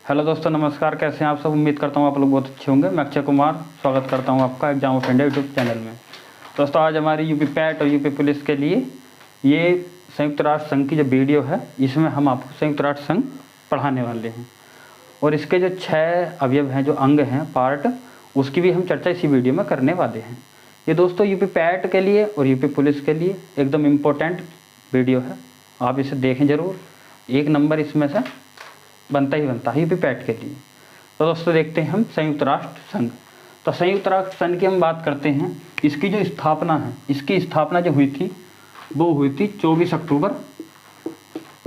Hello दोस्तों, नमस्कार। कैसे हैं आप सब? उम्मीद करता हूँ आप लोग बहुत अच्छे होंगे। मैं अक्षय कुमार स्वागत करता हूँ आपका exam of India YouTube channel में। दोस्तों, आज हमारी यूपी पैट और यूपी पुलिस के लिए ये संयुक्त राष्ट्र संघ की जो वीडियो है, इसमें हम आपको संयुक्त राष्ट्र संघ पढ़ाने वाले हैं और इसके जो 6 अवयव हैं, जो अंग हैं, पार्ट, उसकी भी हम चर्चा इसी वीडियो में करने वाले हैं। ये दोस्तों यूपी पैट के लिए और यूपी पुलिस के लिए एकदम इम्पोर्टेंट वीडियो है। आप इसे देखें ज़रूर, 1 नंबर इसमें से बनता ही बनता है यूपी पैट के लिए। तो दोस्तों देखते हैं हम संयुक्त राष्ट्र संघ। तो संयुक्त राष्ट्र संघ की हम बात करते हैं। इसकी जो स्थापना है, इसकी स्थापना जो हुई थी वो हुई थी 24 अक्टूबर।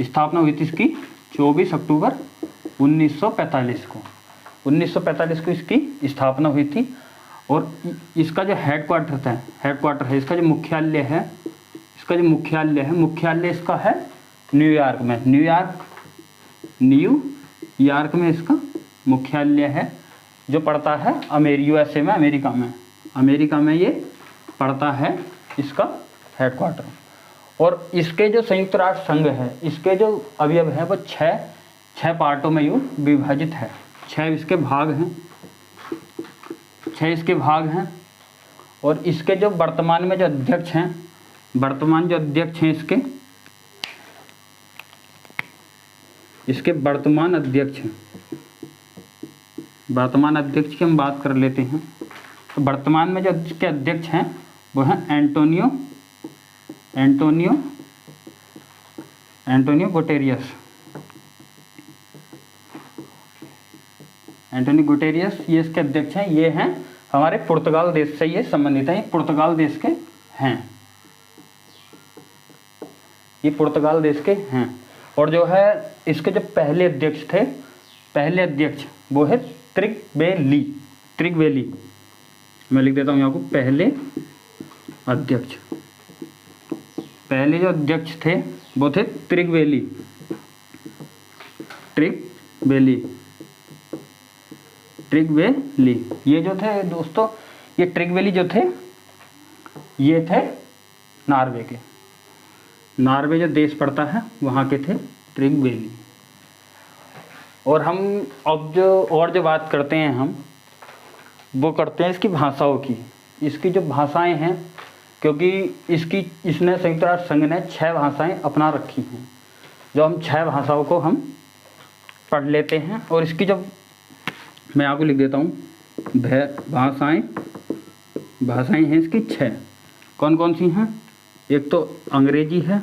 स्थापना हुई थी इसकी 24 अक्टूबर 1945 को। 1945 को इसकी स्थापना हुई थी और इसका जो हेडक्वार्टर है, इसका जो मुख्यालय है, मुख्यालय इसका है न्यूयॉर्क में। न्यूयॉर्क में इसका मुख्यालय है, जो पड़ता है यूएसए में, अमेरिका में ये पड़ता है इसका हेडक्वार्टर। और इसके जो संयुक्त राष्ट्र संघ है, इसके जो अवयव है वो 6 पार्टों में यूँ विभाजित है। 6 इसके भाग हैं और इसके जो वर्तमान में जो अध्यक्ष हैं, इसके वर्तमान अध्यक्ष की हम बात कर लेते हैं। तो वर्तमान में जो इसके अध्यक्ष हैं वो हैं एंटोनियो गुटेरियस, ये इसके अध्यक्ष हैं। ये हैं हमारे पुर्तगाल देश से ये संबंधित हैं, ये पुर्तगाल देश के हैं। और जो है इसके जो पहले अध्यक्ष वो है त्रिगवेली। मैं लिख देता हूँ यहाँ को, पहले जो अध्यक्ष थे वो थे त्रिगवेली। ये जो थे दोस्तों, ये त्रिगवेली जो थे, ये थे नॉर्वे जो देश पड़ता है वहाँ के थे त्रिगवेली। और हम अब जो बात करते हैं, हम वो करते हैं इसकी भाषाओं की। इसकी जो भाषाएं हैं, क्योंकि इसने संयुक्त राष्ट्र संघ ने 6 भाषाएं अपना रखी हैं, जो हम 6 भाषाओं को हम पढ़ लेते हैं। और इसकी जब मैं आपको लिख देता हूँ, भाषाएं हैं इसकी 6। कौन कौन सी हैं? एक तो अंग्रेजी है,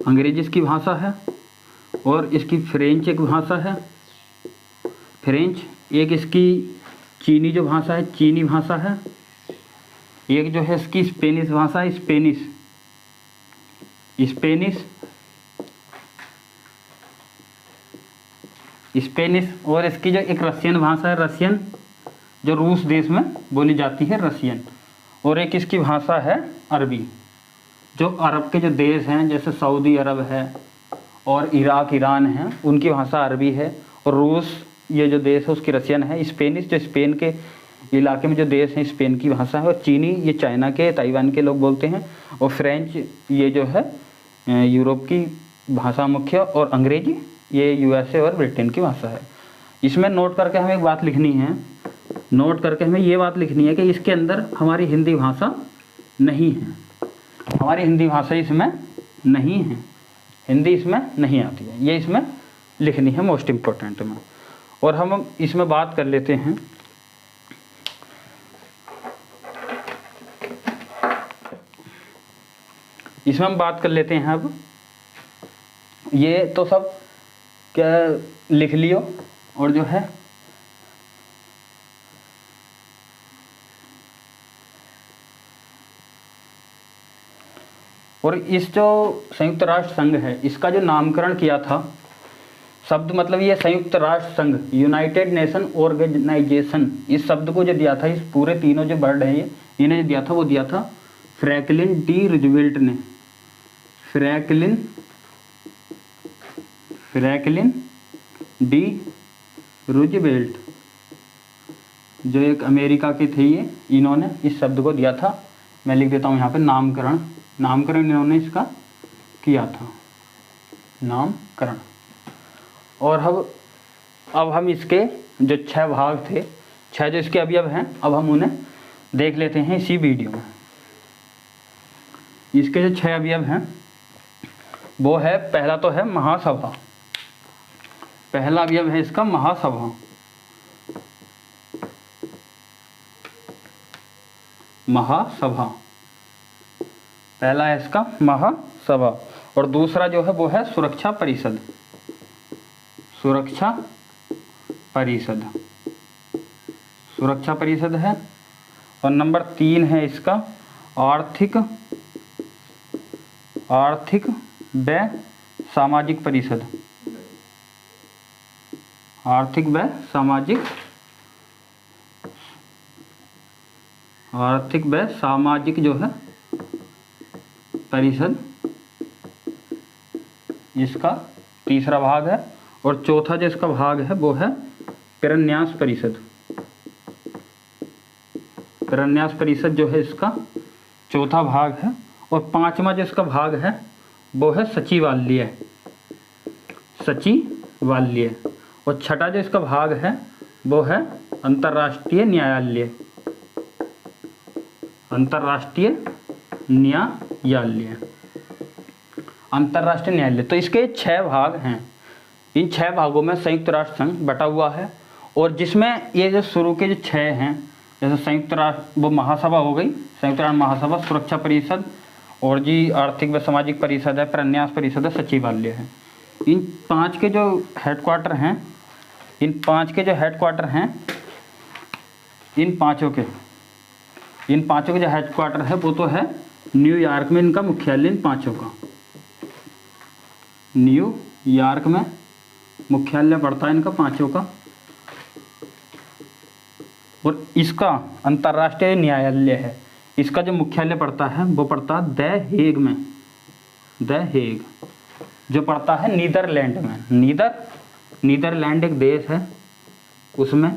अंग्रेजी इसकी भाषा है। और इसकी फ्रेंच एक भाषा है, एक इसकी चीनी जो भाषा है, चीनी भाषा है। एक जो है इसकी स्पेनिश भाषा है, स्पेनिश। और इसकी जो एक रशियन भाषा है, रशियन, जो रूस देश में बोली जाती है, रशियन। और एक इसकी भाषा है अरबी, जो अरब के जो देश हैं, जैसे सऊदी अरब है और इराक, ईरान है, उनकी भाषा अरबी है। और रूस ये जो देश है उसकी रशियन है। स्पेनिश जो स्पेन के इलाके में जो देश हैं, स्पेन की भाषा है। और चीनी ये चाइना के, ताइवान के लोग बोलते हैं। और फ्रेंच ये जो है यूरोप की भाषा मुख्य। और अंग्रेजी ये यूएसए और ब्रिटेन की भाषा है। इसमें नोट करके हमें एक बात लिखनी है, ये बात लिखनी है कि इसके अंदर हमारी हिंदी भाषा नहीं है, इसमें नहीं है, हिंदी इसमें नहीं आती है। ये इसमें लिखनी है मोस्ट इम्पोर्टेंट में। और हम इसमें बात कर लेते हैं, अब ये तो सब क्या लिख लियो। और जो है और इस जो संयुक्त राष्ट्र संघ है, इसका जो नामकरण किया था, शब्द मतलब ये संयुक्त राष्ट्र संघ, यूनाइटेड नेशन ऑर्गेनाइजेशन, इस शब्द को जो दिया था, इस पूरे तीनों जो वर्ड हैं, इन्हें जो दिया था वो दिया था फ्रैंकलिन डी रूजवेल्ट ने। फ्रैंकलिन डी रूजवेल्ट, जो एक अमेरिका के थे, ये इन्होंने इस शब्द को दिया था। मैं लिख देता हूँ यहाँ पे नामकरण इन्होंने इसका किया था, नामकरण। और अब अब हम इसके जो 6 भाग थे, 6 जो इसके अवयव हैं, अब हम उन्हें देख लेते हैं इसी वीडियो में। इसके जो 6 अवयव हैं वो है, पहला तो है महासभा। पहला अवयव है इसका महासभा। महासभा पहला है इसका महासभा। और दूसरा जो है वो है सुरक्षा परिषद। सुरक्षा परिषद, सुरक्षा परिषद है। और नंबर 3 है इसका आर्थिक व सामाजिक परिषद। आर्थिक व सामाजिक जो है परिषद, इसका तीसरा भाग है। और चौथा जो इसका भाग है वो है प्रन्यास परिषद। प्रन्यास परिषद जो है इसका चौथा भाग है। और 5वां जो इसका भाग है वो है सचिवालय। सचिवालय। और छठा जो इसका भाग है वो है अंतर्राष्ट्रीय न्यायालय। अंतर्राष्ट्रीय न्यायालय। अंतर्राष्ट्रीय न्यायालय। तो इसके 6 भाग हैं। इन 6 भागों में संयुक्त राष्ट्र संघ बटा हुआ है। और जिसमें ये जो शुरू के जो 6 हैं, जैसे संयुक्त राष्ट्र वो महासभा हो गई, संयुक्त राष्ट्र महासभा, सुरक्षा परिषद, और जी आर्थिक व सामाजिक परिषद है, प्रन्यास परिषद है, सचिवालय है। इन 5 के जो हेडक्वार्टर हैं, इन 5 के जो हेडक्वार्टर हैं, इन पाँचों के जो हेडक्वार्टर है वो तो है न्यूयॉर्क में। इनका मुख्यालय इन 5 का न्यूयॉर्क में मुख्यालय पड़ता है इनका 5 का। और इसका अंतर्राष्ट्रीय न्यायालय है, इसका जो मुख्यालय पड़ता है वो पड़ता है द हेग में। द हेग जो पड़ता है नीदरलैंड में। नीदरलैंड एक देश है, उसमें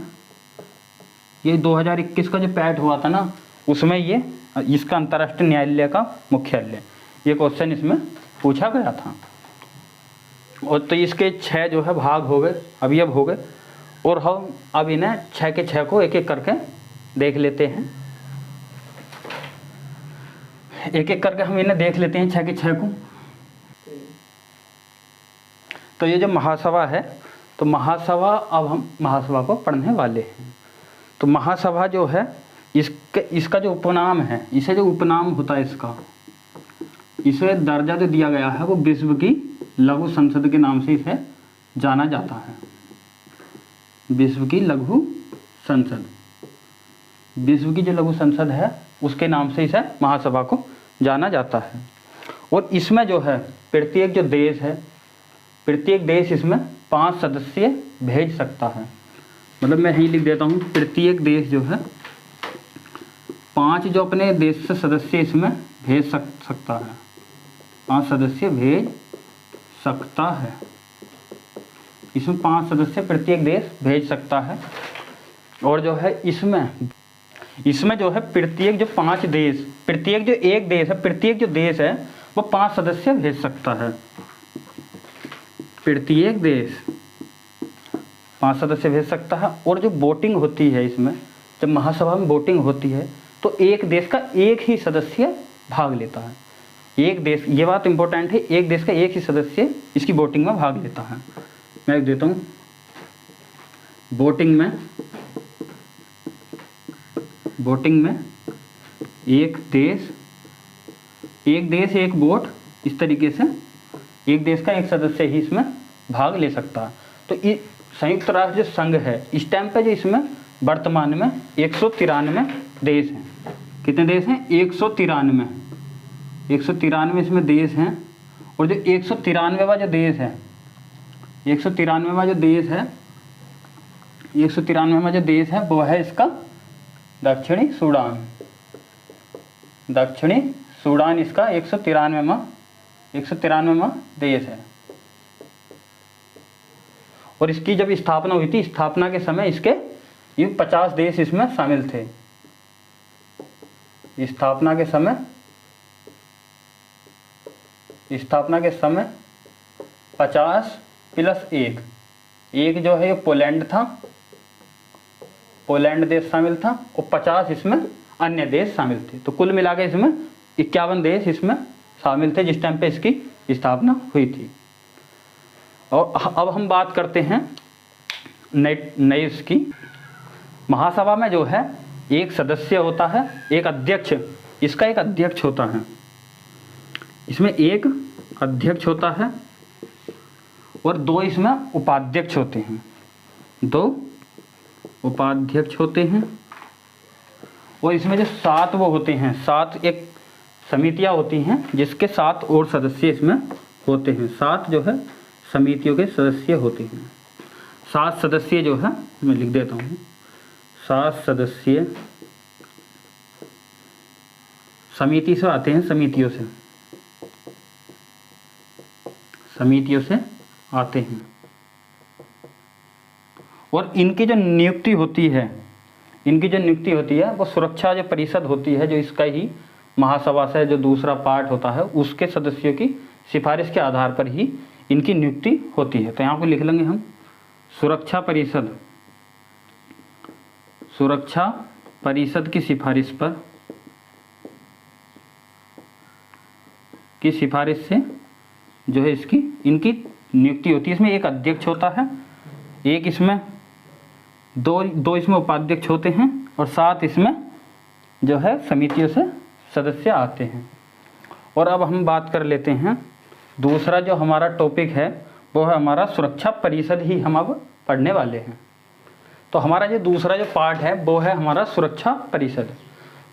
ये 2021 का जो पैट हुआ था ना, उसमें ये इसका अंतर्राष्ट्रीय न्यायालय का मुख्यालय, ये क्वेश्चन इसमें पूछा गया था। और तो इसके 6 जो है भाग हो गए, अवयव हो गए। और हम अब इन्हें 6 के 6 को एक एक करके देख लेते हैं। एक एक करके हम इन्हें देख लेते हैं 6 के 6 को। तो ये जो महासभा है, तो महासभा, अब हम महासभा को पढ़ने वाले हैं। तो महासभा जो है इसका जो उपनाम है, इसे जो उपनाम होता है इसका, इसे दर्जा जो दिया गया है वो विश्व की लघु संसद के नाम से इसे जाना जाता है। विश्व की लघु संसद, विश्व की जो लघु संसद है उसके नाम से इसे महासभा को जाना जाता है। और इसमें जो है प्रत्येक जो देश है, प्रत्येक देश इसमें 5 सदस्य भेज सकता है। मतलब मैं यही लिख देता हूँ, प्रत्येक देश जो है 5 जो अपने देश से सदस्य इसमें भेज सकता है। 5 सदस्य भेज सकता है। इसमें 5 सदस्य प्रत्येक देश भेज सकता है। और जो है इसमें जो है प्रत्येक जो 5 देश, प्रत्येक जो एक देश है, प्रत्येक जो देश है वो 5 सदस्य भेज सकता है। प्रत्येक देश 5 सदस्य भेज सकता है। और जो वोटिंग होती है इसमें, जब महासभा में वोटिंग होती है तो एक देश का एक ही सदस्य भाग लेता है। एक देश, ये बात इंपॉर्टेंट है, एक देश का एक ही सदस्य इसकी वोटिंग में भाग लेता है। मैं देता हूँ, वोटिंग में एक देश एक वोट, इस तरीके से एक देश का एक सदस्य ही इसमें भाग ले सकता है। तो ये संयुक्त राष्ट्र जो संघ है, इस टाइम पे जो इसमें वर्तमान में 193 देश हैं। कितने देश हैं? 193 इसमें देश हैं। और जो 193वां जो देश है, 193वां जो देश है वो है इसका दक्षिणी सूडान इसका 193वां देश है। और इसकी जब स्थापना हुई थी, स्थापना के समय इसके ये 50 देश इसमें शामिल थे। स्थापना के समय 50 + 1 एक जो है ये पोलैंड था, पोलैंड देश शामिल था, और 50 इसमें अन्य देश शामिल थे। तो कुल मिला के इसमें 51 देश इसमें शामिल थे जिस टाइम पे इसकी स्थापना हुई थी। और अब हम बात करते हैं नई इसकी महासभा में जो है एक सदस्य होता है, एक अध्यक्ष, इसका एक अध्यक्ष होता है, इसमें एक अध्यक्ष होता है और 2 इसमें उपाध्यक्ष होते हैं, 2 उपाध्यक्ष होते हैं। और इसमें जो 7 वो होते हैं, 7 एक समितियां होती हैं जिसके 7 और सदस्य इसमें होते हैं, 7 जो है समितियों के सदस्य होते हैं। 7 सदस्य जो है मैं लिख देता हूँ, 7 सदस्य समिति से आते हैं, समितियों से आते हैं। और इनकी जो नियुक्ति होती है, वो सुरक्षा जो परिषद होती है, जो इसका ही महासभा से जो दूसरा पार्ट होता है, उसके सदस्यों की सिफारिश के आधार पर ही इनकी नियुक्ति होती है। तो यहाँ पे लिख लेंगे हम सुरक्षा परिषद की सिफारिश से जो है इनकी नियुक्ति होती है। इसमें एक अध्यक्ष होता है, एक इसमें दो इसमें उपाध्यक्ष होते हैं, और 7 इसमें जो है समितियों से सदस्य आते हैं। और अब हम बात कर लेते हैं दूसरा जो हमारा टॉपिक है वो है हमारा सुरक्षा परिषद ही हम अब पढ़ने वाले हैं। तो हमारा जो दूसरा जो पार्ट है वो है हमारा सुरक्षा परिषद।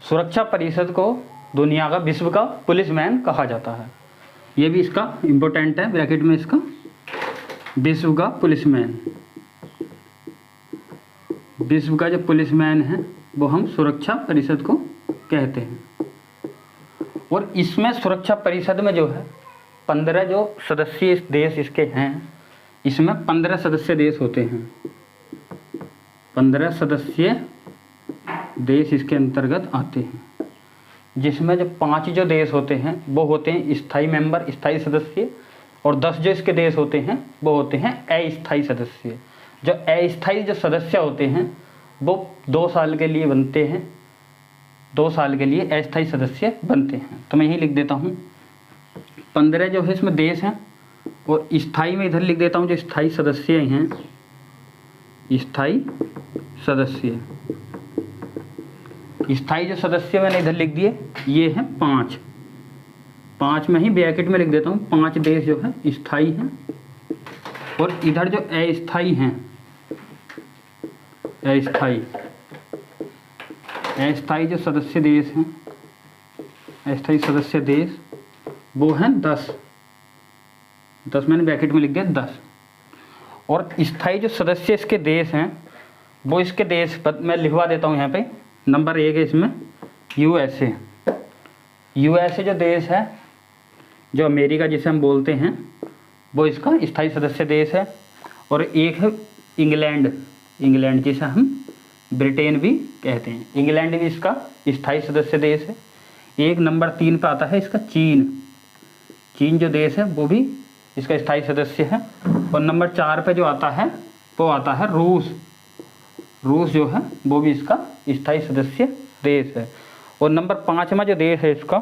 सुरक्षा परिषद को दुनिया का, विश्व का पुलिसमैन कहा जाता है। ये भी इसका इम्पोर्टेंट है, ब्रैकेट में इसका विश्व का पुलिसमैन, विश्व का जो पुलिसमैन है वो हम सुरक्षा परिषद को कहते हैं। और इसमें सुरक्षा परिषद में जो है 15 जो सदस्य देश इसके हैं, इसमें 15 सदस्य देश होते हैं, 15 सदस्य देश इसके अंतर्गत आते हैं, जिसमें जो 5 जो देश होते हैं वो होते हैं स्थायी मेंबर, स्थायी सदस्य, और 10 जो इसके देश होते हैं वो होते हैं अस्थायी सदस्य। जो अस्थायी जो सदस्य होते हैं वो 2 साल के लिए बनते हैं, 2 साल के लिए अस्थायी सदस्य बनते हैं। तो मैं यही लिख देता हूँ 15 जो है इसमें देश हैं, और स्थायी में इधर लिख देता हूँ जो स्थायी सदस्य हैं, स्थायी सदस्य, स्थायी जो सदस्य मैंने इधर लिख दिए ये हैं 5 में ही ब्रैकेट में लिख देता हूँ 5 देश जो है स्थायी हैं। और इधर जो अस्थायी हैं, अस्थायी जो सदस्य देश हैं, अस्थायी सदस्य देश वो हैं 10 मैंने ब्रैकेट में लिख दिया 10। और स्थायी जो सदस्य इसके देश हैं वो इसके देश मैं लिखवा देता हूँ यहाँ पे। नंबर 1 है इसमें USA जो देश है, जो अमेरिका जिसे हम बोलते हैं वो इसका स्थायी सदस्य देश है। और एक है इंग्लैंड जिसे हम ब्रिटेन भी कहते हैं, इंग्लैंड भी इसका स्थायी सदस्य देश है। एक नंबर 3 पे आता है इसका चीन जो देश है वो भी इसका स्थायी सदस्य है। और नंबर 4 पे जो आता है वो आता है रूस जो है वो भी इसका स्थायी सदस्य देश है। और नंबर 5 में जो देश है इसका,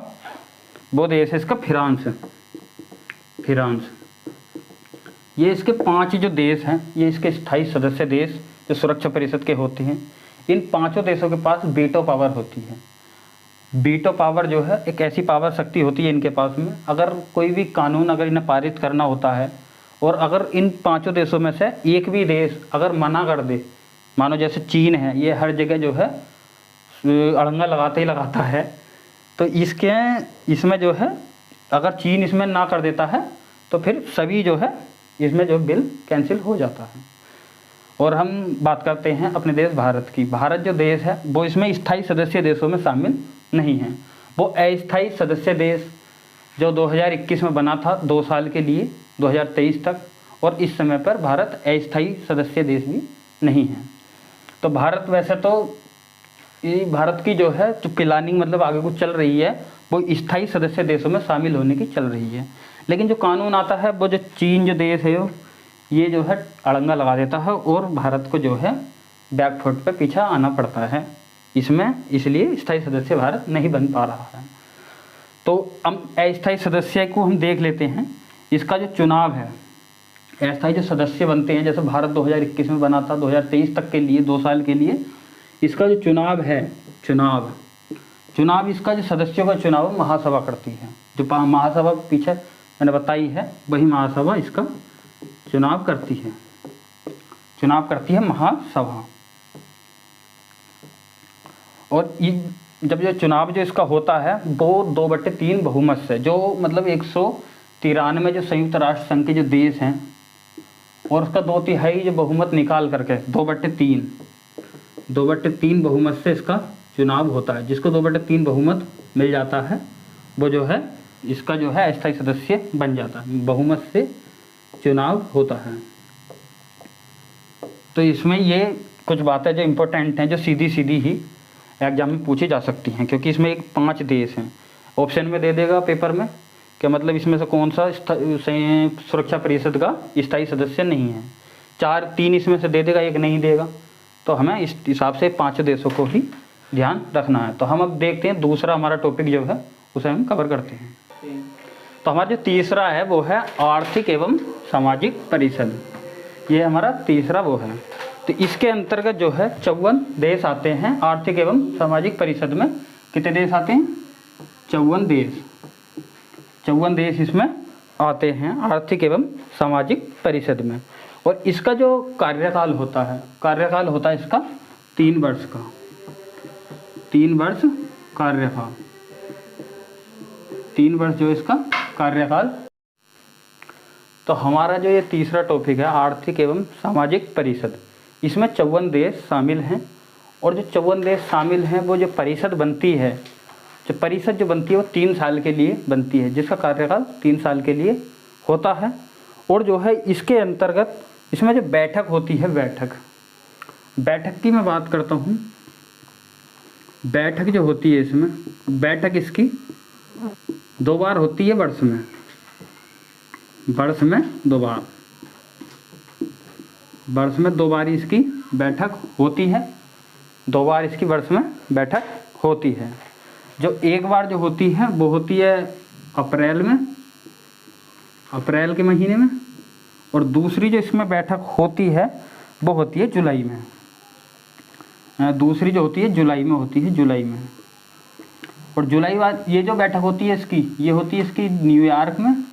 वो देश है इसका फ्रांस। ये इसके 5 जो देश हैं ये इसके स्थायी सदस्य देश जो सुरक्षा परिषद के होते हैं। इन 5 देशों के पास वीटो पावर होती है। वीटो पावर जो है एक ऐसी पावर शक्ति होती है इनके पास में, अगर कोई भी कानून अगर इन्हें पारित करना होता है और अगर इन 5 देशों में से एक भी देश अगर मना कर दे, मानो जैसे चीन है, ये हर जगह जो है अड़ंगा लगाता है, तो इसमें जो है अगर चीन इसमें ना कर देता है तो फिर सभी जो है इसमें जो बिल कैंसिल हो जाता है। और हम बात करते हैं अपने देश भारत की। भारत जो देश है वो इसमें स्थायी सदस्य देशों में शामिल नहीं है, वो अस्थायी सदस्य देश जो 2021 में बना था 2 साल के लिए 2023 तक, और इस समय पर भारत अस्थायी सदस्य देश भी नहीं है। तो भारत वैसे तो ये भारत की जो है जो प्लानिंग मतलब आगे कुछ चल रही है वो स्थायी सदस्य देशों में शामिल होने की चल रही है, लेकिन जो कानून आता है वो जो चीन जो देश है ये जो है अड़ंगा लगा देता है और भारत को जो है बैकफुट पे पीछे आना पड़ता है इसमें, इसलिए स्थायी सदस्य भारत नहीं बन पा रहा है। तो हम अस्थायी सदस्य को हम देख लेते हैं। इसका जो चुनाव है, अस्थायी जो सदस्य बनते हैं, जैसे भारत 2021 में बना था, 2023 तक के लिए 2 साल के लिए इसका जो चुनाव है, चुनाव इसका जो सदस्यों का चुनाव महासभा करती है। जो महासभा पीछे मैंने बताई है, वही महासभा इसका चुनाव करती है महासभा। और ये जब जो चुनाव जो इसका होता है वो 2/3 बहुमत से, जो मतलब 193 जो संयुक्त राष्ट्र संघ के जो देश हैं और उसका 2/3 जो बहुमत निकाल करके 2/3 बहुमत से इसका चुनाव होता है। जिसको 2/3 बहुमत मिल जाता है वो जो है इसका जो है अस्थायी सदस्य बन जाता है। बहुमत से चुनाव होता है। तो इसमें ये कुछ बातें जो इम्पोर्टेंट हैं, जो सीधी ही एग्जाम में पूछी जा सकती हैं, क्योंकि इसमें 5 देश हैं। ऑप्शन में दे देगा पेपर में कि मतलब इसमें से कौन सा सुरक्षा परिषद का स्थायी सदस्य नहीं है। 3 इसमें से दे देगा, 1 नहीं देगा। तो हमें इस हिसाब से 5 देशों को ही ध्यान रखना है। तो हम अब देखते हैं दूसरा हमारा टॉपिक जो है उसे हम कवर करते हैं। तो हमारा जो तीसरा है वो है आर्थिक एवं सामाजिक परिषद। ये हमारा तीसरा वो है। तो इसके अंतर्गत जो है 54 देश आते हैं आर्थिक एवं सामाजिक परिषद में। कितने देश आते हैं? 54 देश इसमें आते हैं आर्थिक एवं सामाजिक परिषद में। और इसका जो कार्यकाल होता है इसका 3 वर्ष का, 3 वर्ष कार्यकाल, 3 वर्ष जो इसका कार्यकाल। तो हमारा जो ये तीसरा टॉपिक है आर्थिक एवं सामाजिक परिषद, इसमें 54 देश शामिल हैं। और जो 54 देश शामिल हैं वो जो परिषद बनती है, जो परिषद जो बनती है वो 3 साल के लिए बनती है, जिसका कार्यकाल 3 साल के लिए होता है। और जो है इसके अंतर्गत इसमें जो बैठक होती है, बैठक की मैं बात करता हूँ। बैठक जो होती है इसमें, बैठक इसकी 2 बार होती है वर्ष में 2 बार, वर्ष में 2 बार इसकी बैठक होती है। 2 बार इसकी वर्ष में बैठक होती है। जो एक बार जो होती है वो होती है अप्रैल के महीने में, और दूसरी जो इसमें बैठक होती है वो होती है जुलाई में। दूसरी जो होती है जुलाई में होती है, जुलाई में। और जुलाई बाद ये जो बैठक होती है इसकी, ये होती है इसकी न्यूयॉर्क में।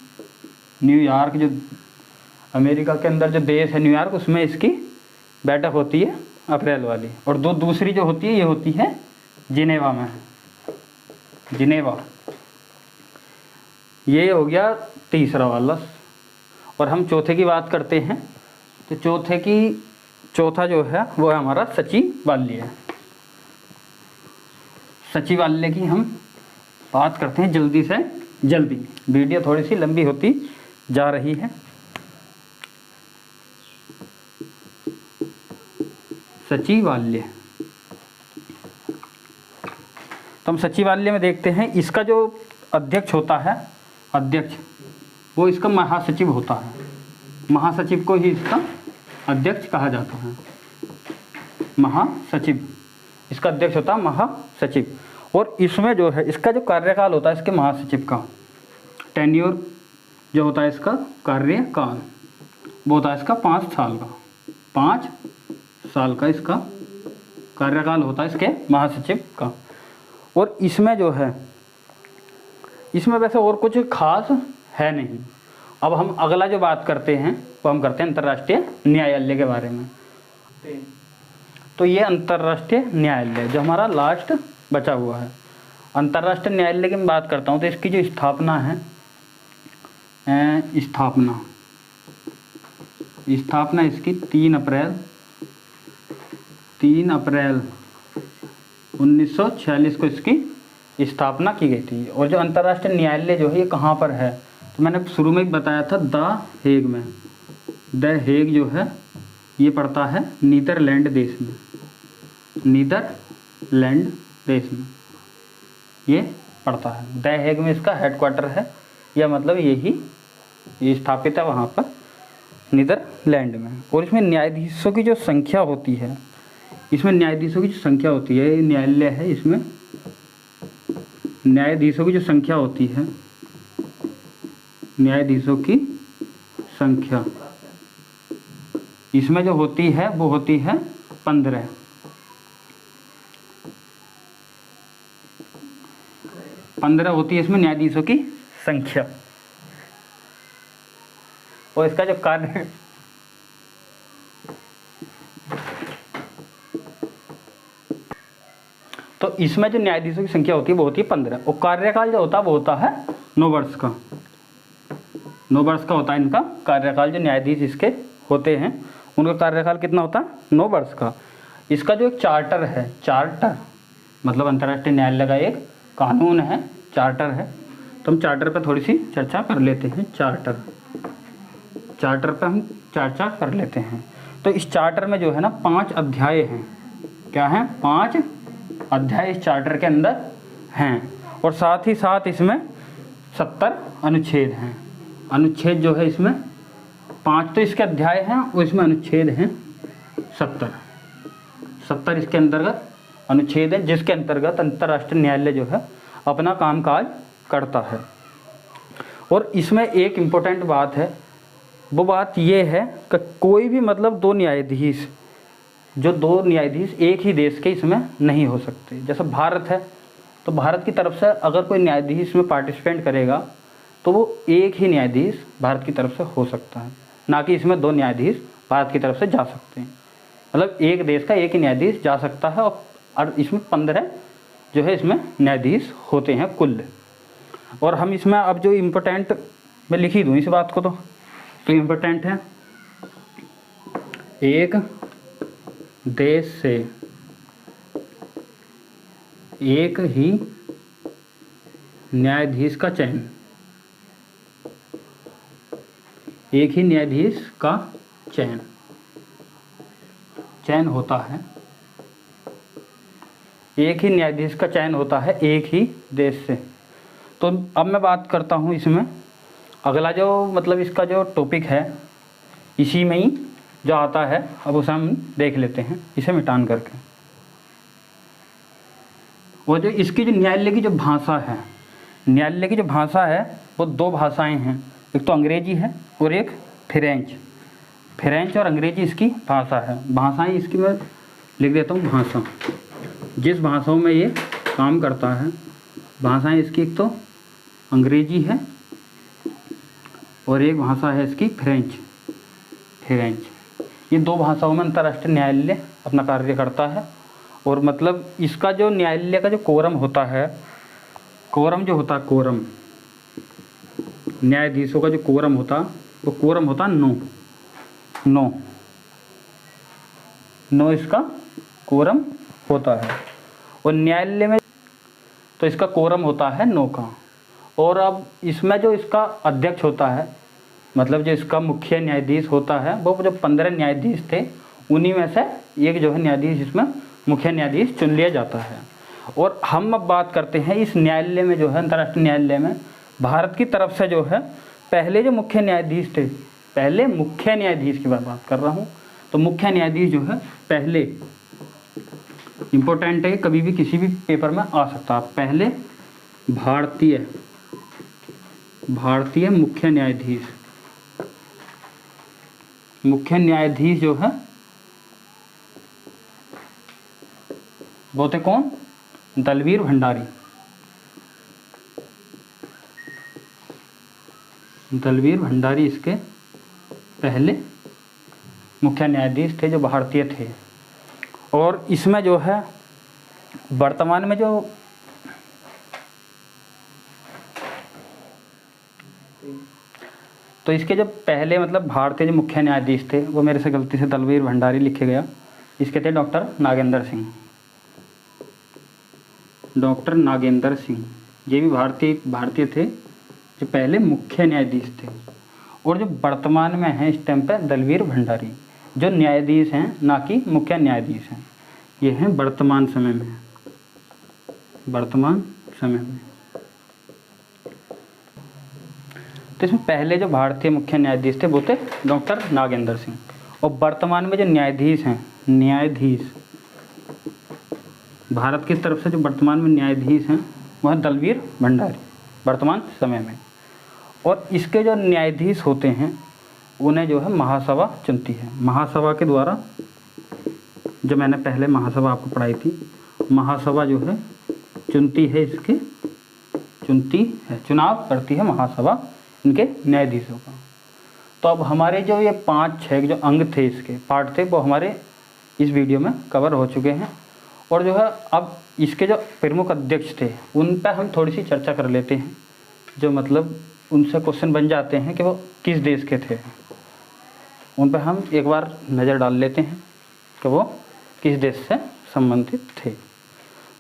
न्यूयॉर्क जो अमेरिका के अंदर जो देश है न्यूयॉर्क, उसमें इसकी बैठक होती है अप्रैल वाली। और दूसरी जो होती है ये होती है जिनेवा में, जिनेवा। ये हो गया तीसरा वाला। और हम चौथे की बात करते हैं। तो चौथा जो है वो है हमारा सचिवालय। सचिवालय की हम बात करते हैं जल्दी से जल्दी, वीडियो थोड़ी सी लंबी होती जा रही है। सचिवालय, तो हम सचिवालय में देखते हैं। इसका जो अध्यक्ष होता है, अध्यक्ष वो इसका महासचिव होता है। महासचिव को ही इसका अध्यक्ष कहा जाता है। महासचिव इसका अध्यक्ष होता है, महासचिव। और इसमें जो है इसका जो कार्यकाल होता है इसके महासचिव का, टेन्योर जो होता है इसका कार्यकाल, वो होता है इसका 5 साल का। 5 साल का इसका कार्यकाल होता है इसके महासचिव का। और इसमें जो है, इसमें वैसे और कुछ खास है नहीं। अब हम अगला जो बात करते हैं वो हम करते हैं अंतर्राष्ट्रीय न्यायालय के बारे में। तो ये अंतर्राष्ट्रीय न्यायालय जो हमारा लास्ट बचा हुआ है, अंतर्राष्ट्रीय न्यायालय की मैं बात करता हूँ। तो इसकी जो स्थापना है, स्थापना इसकी 3 अप्रैल 1946 को इसकी स्थापना की गई थी। और जो अंतर्राष्ट्रीय न्यायालय जो है ये कहाँ पर है, तो मैंने शुरू में बताया था द हेग में। द हेग जो है ये पड़ता है नीदरलैंड देश में, नीदरलैंड देश में ये पड़ता है। द हेग में इसका हेडक्वार्टर है, या मतलब यही ये स्थापित है वहाँ पर। नीदरलैंड में। और इसमें न्यायाधीशों की जो संख्या होती है, इसमें न्यायाधीशों की जो संख्या होती है, ये न्यायालय है, इसमें न्यायाधीशों की जो संख्या होती है, न्यायाधीशों की संख्या इसमें जो होती है वो होती है 15। 15 होती है इसमें न्यायाधीशों की संख्या। और इसका जो कार्य तो इसमें जो न्यायाधीशों की संख्या होती है वो होती है 15। और कार्यकाल जो होता है वो होता है 9 वर्ष का। 9 वर्ष का होता है इनका कार्यकाल। जो न्यायाधीश इसके होते हैं उनका कार्यकाल कितना होता है? 9 वर्ष का। इसका जो एक चार्टर है, चार्टर मतलब अंतर्राष्ट्रीय न्यायालय का एक कानून है, चार्टर है। तो हम चार्टर पर थोड़ी सी चर्चा कर लेते हैं। चार्टर पर हम चर्चा कर लेते हैं। तो इस चार्टर में जो है ना 5 अध्याय हैं। क्या हैं? 5 अध्याय इस चार्टर के अंदर हैं। और साथ ही साथ इसमें 70 अनुच्छेद हैं। अनुच्छेद जो है इसमें 5 तो इसके अध्याय हैं और इसमें अनुच्छेद हैं 70 इसके अंतर्गत अनुच्छेद है, जिसके अंतर्गत अंतर्राष्ट्रीय न्यायालय जो है अपना कामकाज करता है। और इसमें एक इम्पोर्टेंट बात है, वो बात ये है कि कोई भी मतलब 2 न्यायाधीश एक ही देश के इसमें नहीं हो सकते। जैसे भारत है तो भारत की तरफ से अगर कोई न्यायाधीश इसमें पार्टिसिपेंट करेगा तो वो एक ही न्यायाधीश भारत की तरफ से हो सकता है, ना कि इसमें 2 न्यायाधीश भारत की तरफ से जा सकते हैं। मतलब एक देश का एक ही न्यायाधीश जा सकता है। और इसमें 15 जो है इसमें न्यायाधीश होते हैं कुल। और हम इसमें अब जो इम्पोर्टेंट मैं लिख ही दूँ इस बात को, तो इम्पोर्टेंट है, एक देश से एक ही न्यायाधीश का चयन, एक ही न्यायाधीश का चयन होता है, एक ही न्यायाधीश का चयन होता है एक ही देश से। तो अब मैं बात करता हूँ इसमें अगला जो मतलब इसका जो टॉपिक है, इसी में ही जो आता है, अब उसे हम देख लेते हैं इसे मिटान करके। वो जो इसकी जो न्यायालय की जो भाषा है, न्यायालय की जो भाषा है वो 2 भाषाएं हैं, एक तो अंग्रेजी है और एक फ्रेंच और अंग्रेजी इसकी भाषा है। भाषाएं इसकी मैं लिख देता हूँ, भाषा जिस भाषाओं में ये काम करता है, भाषाएं इसकी एक तो अंग्रेजी है और एक भाषा है इसकी फ्रेंच। ये 2 भाषाओं में अंतर्राष्ट्रीय न्यायालय अपना कार्य करता है। और मतलब इसका जो न्यायालय का जो कोरम होता है, कोरम जो होता है, कोरम न्यायाधीशों का जो कोरम होता वो कोरम होता 9 इसका कोरम होता है। और न्यायालय में तो इसका कोरम होता है 9 का। और अब इसमें जो इसका अध्यक्ष होता है, मतलब जो इसका मुख्य न्यायाधीश होता है, वो जो 15 न्यायाधीश थे उन्हीं में से एक जो है न्यायाधीश इसमें मुख्य न्यायाधीश चुन लिया जाता है। और हम अब बात करते हैं इस न्यायालय में जो है अंतर्राष्ट्रीय न्यायालय में भारत की तरफ से जो है पहले जो मुख्य न्यायाधीश थे, पहले मुख्य न्यायाधीश की बात कर रहा हूँ, तो मुख्य न्यायाधीश जो है पहले इम्पोर्टेंट है, कभी भी किसी भी पेपर में आ सकता है। पहले भारतीय मुख्य न्यायाधीश जो है वो थे कौन? दलवीर भंडारी। दलवीर भंडारी इसके पहले मुख्य न्यायाधीश थे जो भारतीय थे। और इसमें जो है वर्तमान में जो तो इसके जो पहले मतलब भारतीय जो मुख्य न्यायाधीश थे वो मेरे से गलती से दलवीर भंडारी लिखे गया, इसके थे डॉक्टर नागेंद्र सिंह। ये भी भारतीय थे जो पहले मुख्य न्यायाधीश थे। और जो वर्तमान में हैं इस टाइम पे दलवीर भंडारी, जो न्यायाधीश हैं ना कि मुख्य न्यायाधीश हैं, ये हैं वर्तमान समय में। तो इसमें पहले जो भारतीय मुख्य न्यायाधीश थे वो थे डॉक्टर नागेंद्र सिंह, और वर्तमान में जो न्यायाधीश हैं, न्यायाधीश भारत की तरफ से जो वर्तमान में न्यायाधीश हैं वह दलवीर भंडारी वर्तमान समय में। और इसके जो न्यायाधीश होते हैं उन्हें जो है महासभा चुनती है। महासभा के द्वारा, जो मैंने पहले महासभा आपको पढ़ाई थी, महासभा जो है चुनती है, इसके चुनती है, चुनाव करती है महासभा इनके न्यायाधीशों का। तो अब हमारे जो ये 5-6 जो अंग थे, इसके पार्ट थे, वो हमारे इस वीडियो में कवर हो चुके हैं। और जो है अब इसके जो प्रमुख अध्यक्ष थे उन पर हम थोड़ी सी चर्चा कर लेते हैं, जो मतलब उनसे क्वेश्चन बन जाते हैं कि वो किस देश के थे, उन पर हम एक बार नज़र डाल लेते हैं कि वो किस देश से संबंधित थे।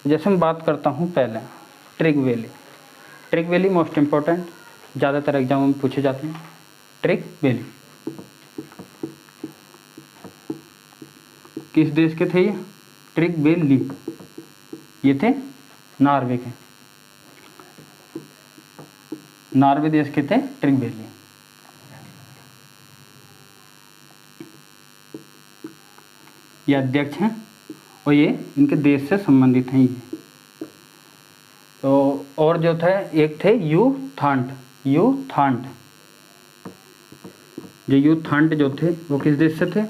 जैसे मैं बात करता हूँ पहले ट्रिगवेली। ट्रिगवेली मोस्ट इम्पोर्टेंट, ज़्यादातर एग्जामों में पूछे जाते हैं। ट्रिगवेली किस देश के थे ये? ट्रिगवेली ये थे नॉर्वे के, नॉर्वे देश के थे ट्रिगवेली। ये अध्यक्ष हैं और ये इनके देश से संबंधित हैं ये। तो और जो थे, एक थे यू थांट। यू थांट, जो यू थांट जो थे वो किस देश से थे?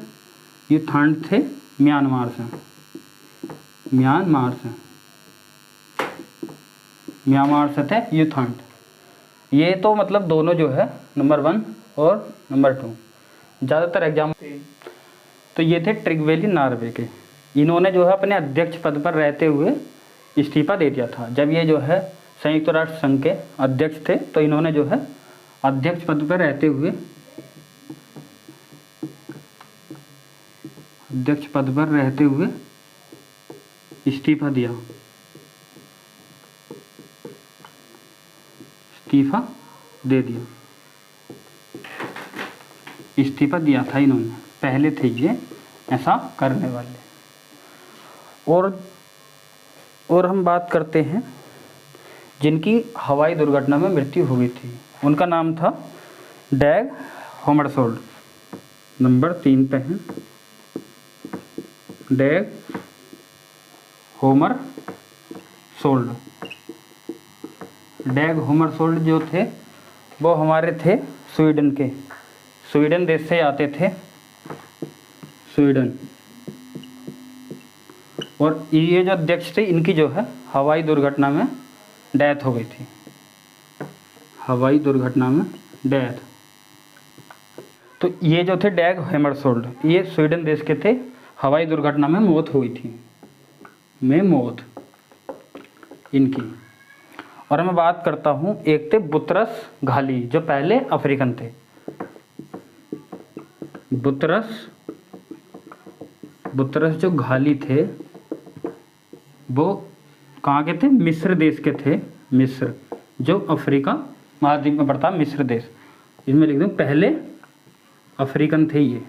यू थांट थे म्यांमार से, म्यांमार से, म्यांमार से थे यू थांट। ये तो मतलब दोनों जो है नंबर 1 और नंबर 2 ज़्यादातर एग्जाम। तो ये थे ट्रिगवेली नॉर्वे के। इन्होंने जो है अपने अध्यक्ष पद पर रहते हुए इस्तीफा दे दिया था। जब ये जो है संयुक्त राष्ट्र संघ के अध्यक्ष थे तो इन्होंने जो है अध्यक्ष पद पर रहते हुए, अध्यक्ष पद पर रहते हुए इस्तीफा दिया, इस्तीफा दे दिया, इस्तीफा दिया था इन्होंने, पहले थे ये ऐसा करने वाले। और हम बात करते हैं जिनकी हवाई दुर्घटना में मृत्यु हुई थी, उनका नाम था डैग हैमरशोल्ड। नंबर 3 पे हैं डैग हैमरशोल्ड। डैग हैमरशोल्ड जो थे वो हमारे थे स्वीडन के, स्वीडन देश से आते थे, स्वीडन। और ये जो अध्यक्ष थे इनकी जो है हवाई दुर्घटना में डेथ हो गई थी, हवाई दुर्घटना में डेथ। तो ये जो थे डैग हैमरशोल्ड, ये स्वीडन देश के थे, हवाई दुर्घटना में मौत हुई थी, में मौत इनकी। और मैं बात करता हूँ, एक थे बुतरस घाली जो पहले अफ्रीकन थे। बुतरस जो घाली थे वो कहाँ के थे? मिस्र देश के थे, मिस्र जो अफ्रीका महाद्वीप में पड़ता मिस्र देश। इसमें लिख दूँ पहले अफ्रीकन थे ये,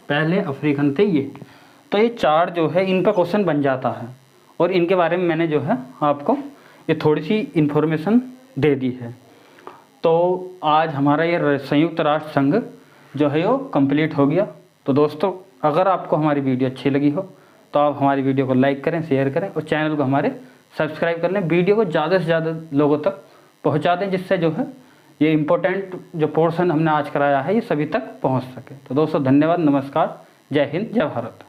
पहले अफ्रीकन थे ये। तो ये 4 जो है इन पर क्वेश्चन बन जाता है और इनके बारे में मैंने जो है आपको ये थोड़ी सी इन्फॉर्मेशन दे दी है। तो आज हमारा ये संयुक्त राष्ट्र संघ जो है वो कंप्लीट हो गया। तो दोस्तों, अगर आपको हमारी वीडियो अच्छी लगी हो तो आप हमारी वीडियो को लाइक करें, शेयर करें और चैनल को हमारे सब्सक्राइब कर लें। वीडियो को ज़्यादा से ज़्यादा लोगों तक पहुंचा दें, जिससे जो है ये इम्पोर्टेंट जो पोर्शन हमने आज कराया है ये सभी तक पहुंच सके। तो दोस्तों धन्यवाद, नमस्कार, जय हिंद, जय भारत।